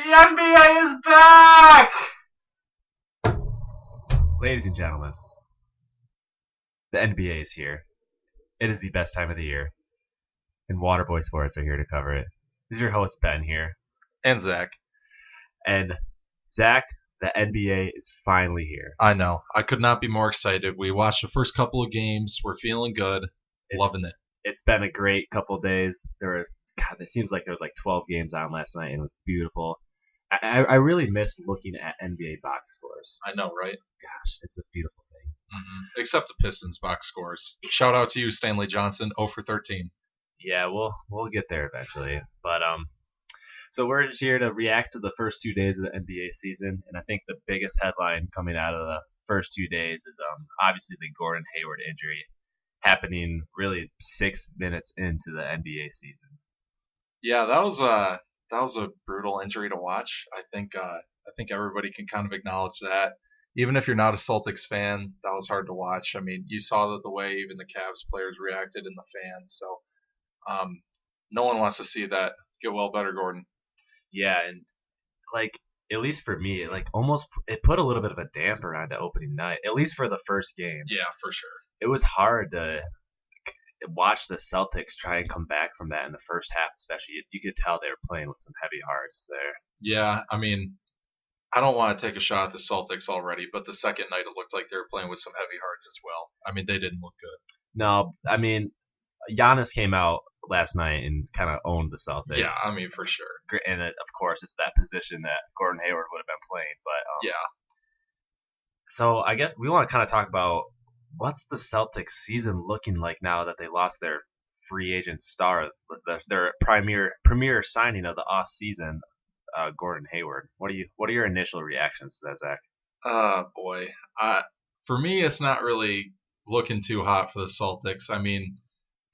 NBA is back! Ladies and gentlemen, the NBA is here. It is the best time of the year, and Waterboy Sports are here to cover it. This is your host, Ben, here. And Zack. And Zack, the NBA is finally here. I know. I could not be more excited. We watched the first couple of games. We're feeling good. Loving it. It's been a great couple of days. It seems like there was like 12 games on last night, and it was beautiful. I really missed looking at NBA box scores. I know, right? Gosh, it's a beautiful thing. Mm-hmm. Except the Pistons box scores. Shout out to you, Stanley Johnson, 0 for 13. Yeah, we'll get there eventually. But so we're just here to react to the first 2 days of the NBA season, and I think the biggest headline coming out of the first 2 days is obviously the Gordon Hayward injury happening really 6 minutes into the NBA season. Yeah, that was a brutal injury to watch. I think everybody can kind of acknowledge that. Even if you're not a Celtics fan, that was hard to watch. I mean, you saw the way even the Cavs players reacted and the fans. So, no one wants to see that. Get well better, Gordon. Yeah, and like at least for me, almost it put a little bit of a damper on the opening night. At least for the first game. Yeah, for sure. It was hard to watch the Celtics try and come back from that in the first half, especially. You could tell they were playing with some heavy hearts there. Yeah, I mean, I don't want to take a shot at the Celtics already, but the second night it looked like they were playing with some heavy hearts as well. I mean, they didn't look good. No, I mean, Giannis came out last night and kind of owned the Celtics. Yeah, I mean, for sure. And of course, it's that position that Gordon Hayward would have been playing. But yeah. So I guess we want to kind of talk about what's the Celtics season looking like now that they lost their free agent star, their premier signing of the off season, Gordon Hayward. What are your initial reactions to that, Zach? Boy, for me, it's not really looking too hot for the Celtics. I mean,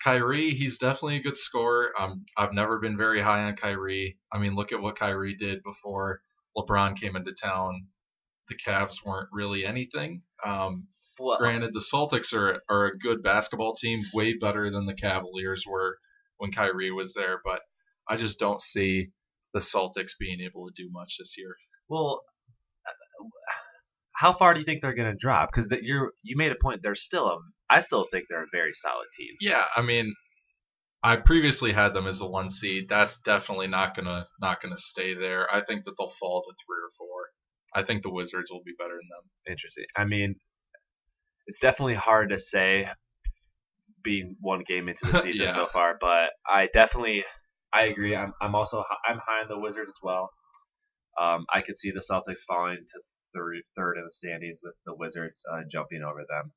Kyrie, he's definitely a good scorer. I've never been very high on Kyrie. I mean, look at what Kyrie did before LeBron came into town. The Cavs weren't really anything. Granted, the Celtics are a good basketball team, way better than the Cavaliers were when Kyrie was there, but I just don't see the Celtics being able to do much this year. Well, how far do you think they're going to drop? Because you made a point. I still think they're a very solid team. Yeah, I mean, I previously had them as the 1 seed. That's definitely not gonna stay there. I think that they'll fall to 3 or 4. I think the Wizards will be better than them. Interesting. I mean, it's definitely hard to say being 1 game into the season so far, but I agree. I'm high on the Wizards as well. I could see the Celtics falling to third in the standings with the Wizards jumping over them.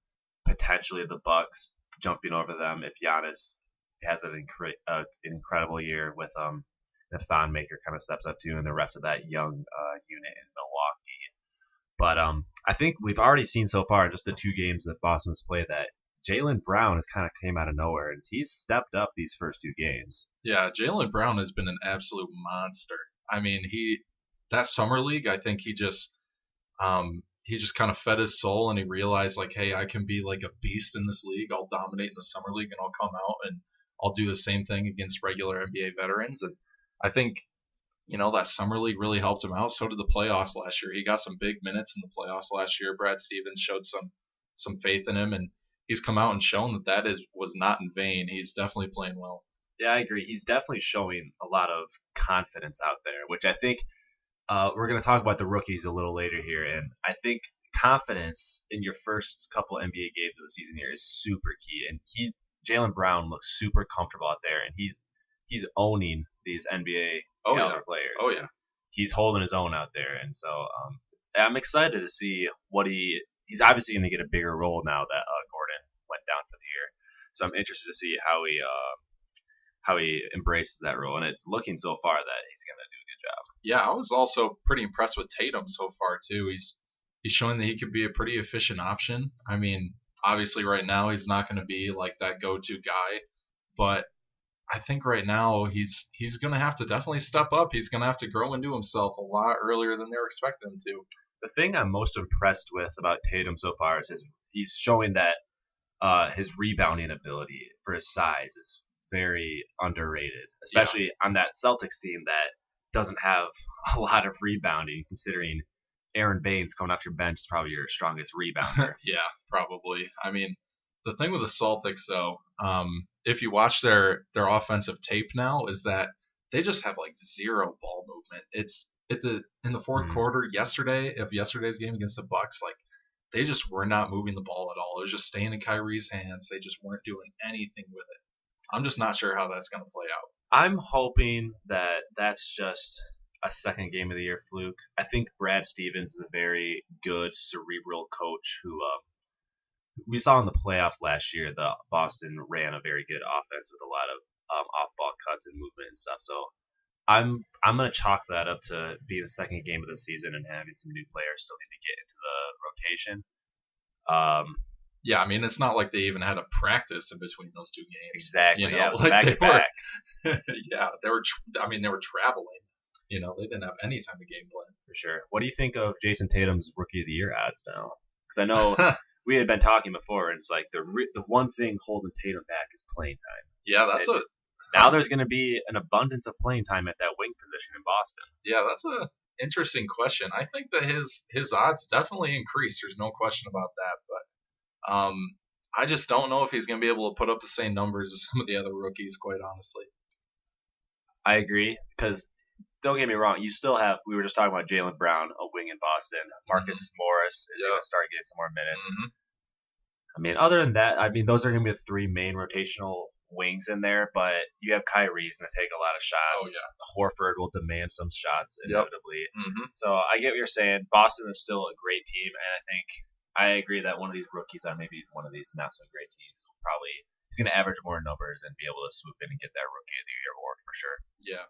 Potentially the Bucks jumping over them if Giannis has an incredible year with if Thon Maker kind of steps up too, and the rest of that young unit in Milwaukee. But I think we've already seen so far just the 2 games that Boston's played that Jaylen Brown has kind of came out of nowhere, and he's stepped up these first 2 games. Yeah, Jaylen Brown has been an absolute monster. I mean, that summer league, I think he just kind of fed his soul, and he realized like, hey, I can be like a beast in this league. I'll dominate in the summer league, and I'll come out and I'll do the same thing against regular NBA veterans. And I think, that summer league really helped him out. So did the playoffs last year. He got some big minutes in the playoffs last year. Brad Stevens showed some faith in him, and he's come out and shown that was not in vain. He's definitely playing well. Yeah, I agree. He's definitely showing a lot of confidence out there, which I think we're going to talk about the rookies a little later here. And I think confidence in your first couple NBA games of the season here is super key. And Jaylen Brown looks super comfortable out there, and he's owning these NBA caliber players. Oh yeah, he's holding his own out there, and so I'm excited to see what he's obviously going to get a bigger role now that Gordon went down for the year. So I'm interested to see how he embraces that role, and it's looking so far that he's going to do a good job. Yeah, I was also pretty impressed with Tatum so far too. He's showing that he could be a pretty efficient option. I mean, obviously right now he's not going to be like that go-to guy, but I think right now he's going to have to definitely step up. He's going to have to grow into himself a lot earlier than they're expecting him to. The thing I'm most impressed with about Tatum so far is he's showing that his rebounding ability for his size is very underrated, especially on that Celtics team that doesn't have a lot of rebounding, considering Aaron Baines coming off your bench is probably your strongest rebounder. Yeah, probably. I mean, the thing with the Celtics, though, if you watch their offensive tape now, is that they just have like zero ball movement. It's in the fourth quarter yesterday's game against the Bucks, like they just were not moving the ball at all. It was just staying in Kyrie's hands. They just weren't doing anything with it. I'm just not sure how that's going to play out. I'm hoping that that's just a second game of the year fluke. I think Brad Stevens is a very good cerebral coach who we saw in the playoffs last year. The Boston ran a very good offense with a lot of off-ball cuts and movement and stuff. So I'm gonna chalk that up to being the second game of the season and having some new players still need to get into the rotation. Yeah, I mean, it's not like they even had a practice in between those two games. Exactly. You know? Yeah, Like back they to back. Yeah, they were. They were traveling. You know, they didn't have any time to game plan. For sure. What do you think of Jason Tatum's Rookie of the Year odds now? Because I know we had been talking before, and it's like the one thing holding Tatum back is playing time. Yeah, now there's going to be an abundance of playing time at that wing position in Boston. Yeah, that's a interesting question. I think that his odds definitely increase. There's no question about that. But I just don't know if he's going to be able to put up the same numbers as some of the other rookies, quite honestly. I agree, because don't get me wrong, you still have, we were just talking about Jaylen Brown, a wing in Boston. Marcus Morris is going to start getting some more minutes. I mean, other than that, I mean, those are going to be the three main rotational wings in there, but you have Kyrie's going to take a lot of shots. Oh, yeah. Horford will demand some shots, inevitably. Yep. So I get what you're saying. Boston is still a great team, and I think I agree that one of these rookies on maybe one of these not so great teams will probably, he's going to average more numbers and be able to swoop in and get that Rookie of the Year award for sure. Yeah.